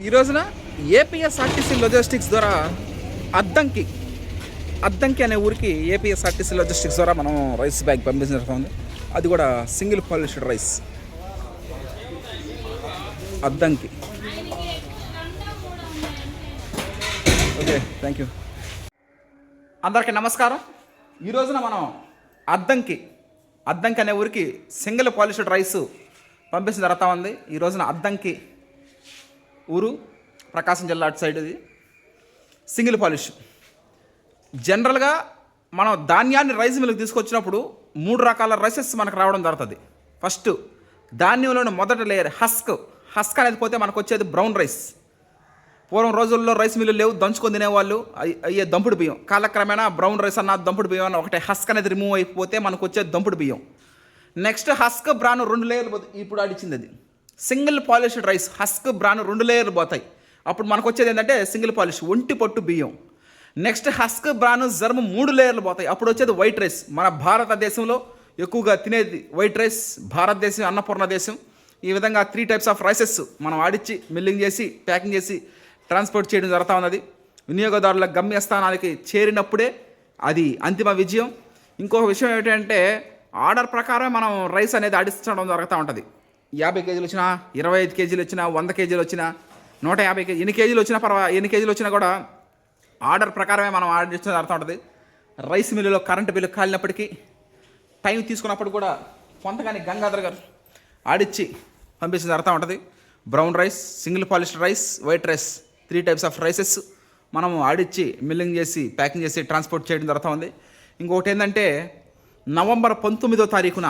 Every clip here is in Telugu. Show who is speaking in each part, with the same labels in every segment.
Speaker 1: ఈ రోజున ఏపీఎస్ఆర్టీసీ లాజిస్టిక్స్ ద్వారా అద్దంకి అనే ఊరికి ఏపీఎస్ఆర్టీసీ లాజిస్టిక్స్ ద్వారా మనం రైస్ బ్యాగ్ పంపించడం జరుగుతుంది. అది కూడా single polished rice Addanki. Okay, thank you. అందరికీ నమస్కారం. ఈ రోజున మనం అద్దంకి అనే ఊరికి సింగిల్ పాలిష్డ్ రైస్ పంపించడం జరుగుతూ ఉంది. ఈ రోజున అద్దంకి ఊరు ప్రకాశం జిల్లా అటు సైడ్. ఇది సింగిల్ పాలిష్. జనరల్గా మనం ధాన్యాన్ని రైస్ మిల్కి తీసుకొచ్చినప్పుడు 3 రకాల రైసెస్ మనకు రావడం జరుగుతుంది. ఫస్ట్ ధాన్యంలోని మొదటి లేయర్ హస్క్ అనేది పోతే మనకు వచ్చేది బ్రౌన్ రైస్. పూర్వం రోజుల్లో రైస్ మిల్లు లేవు, దంచుకొని తినేవాళ్ళు. అయ్యే దంపుడు బియ్యం. కాలక్రమేణా బ్రౌన్ రైస్ అన్న దంపుడు బియ్యం అన్న ఒకటే హస్క్ అనేది రిమూవ్ అయిపోతే మనకు వచ్చేది దంపుడు బియ్యం. నెక్స్ట్ హస్క్ బ్రాన్ 2 లేయర్లు పోతాయి. ఇప్పుడు ఆడిచ్చింది అది single polished rice. Husk bran 2 లేయర్లు పోతాయి. అప్పుడు మనకు వచ్చేది ఏంటంటే సింగిల్ పాలిష్ ఒంటి పొట్టు బియ్యం. నెక్స్ట్ హస్క్ బ్రాన్ జర్మ్ 3 లేయర్లు పోతాయి. అప్పుడు వచ్చేది వైట్ రైస్. మన భారతదేశంలో ఎక్కువగా తినేది వైట్ రైస్. భారతదేశం అన్నపూర్ణ దేశం. ఈ విధంగా 3 టైప్స్ ఆఫ్ రైసెస్ మనం ఆడిచ్చి మిల్లింగ్ చేసి ప్యాకింగ్ చేసి ట్రాన్స్పోర్ట్ చేయడం జరుగుతూ ఉన్నది. వినియోగదారుల గమ్యస్థానానికి చేరినప్పుడే అది అంతిమ విజయం. ఇంకొక విషయం ఏమిటంటే ఆర్డర్ ప్రకారం మనం రైస్ అనేది ఆడిస్తడం జరుగుతూ ఉంటుంది. 50 కేజీలు వచ్చినా, 25 కేజీలు వచ్చినా, 100 కేజీలు వచ్చినా, 150 కేజీ ఎన్ని కేజీలు వచ్చినా ఎన్ని కేజీలు వచ్చినా కూడా ఆర్డర్ ప్రకారమే మనం ఆర్డర్ చేసిన జరుగుతూ ఉంటుంది. రైస్ మిల్లులో కరెంటు బిల్లు కాలినప్పటికీ టైం తీసుకున్నప్పుడు కూడా కొంతగాని గంగాధర్ గారు ఆడిచ్చి పంపించిన జరుగుతూ ఉంటుంది. Brown rice, single polished rice, white rice 3 types of rices మనము ఆడిచ్చి మిల్లింగ్ చేసి ప్యాకింగ్ చేసి ట్రాన్స్పోర్ట్ చేయడం జరుగుతూ ఉంది. ఇంకొకటి ఏంటంటే నవంబర్ 19వ తారీఖున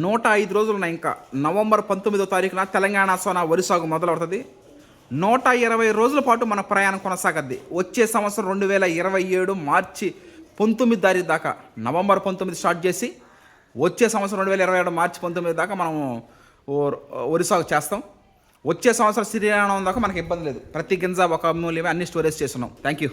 Speaker 1: 105 రోజులు ఉన్నాయి. ఇంకా నవంబర్ 19వ తారీఖున తెలంగాణ సోనా వరి సాగు మొదలవుతుంది. 120 రోజుల పాటు మన ప్రయాణం కొనసాగద్ది. వచ్చే సంవత్సరం 2027 మార్చి 19 తారీఖు దాకా, నవంబర్ 19 స్టార్ట్ చేసి వచ్చే సంవత్సరం 2027 మార్చి 19 దాకా మనం వరి సాగు చేస్తాం. వచ్చే సంవత్సరం శ్రీరామనవమి దాకా మనకి ఇబ్బంది లేదు. ప్రతి గింజ ఒక మూల్యమే అన్ని స్టోరేజ్ చేస్తున్నాం. Thank you.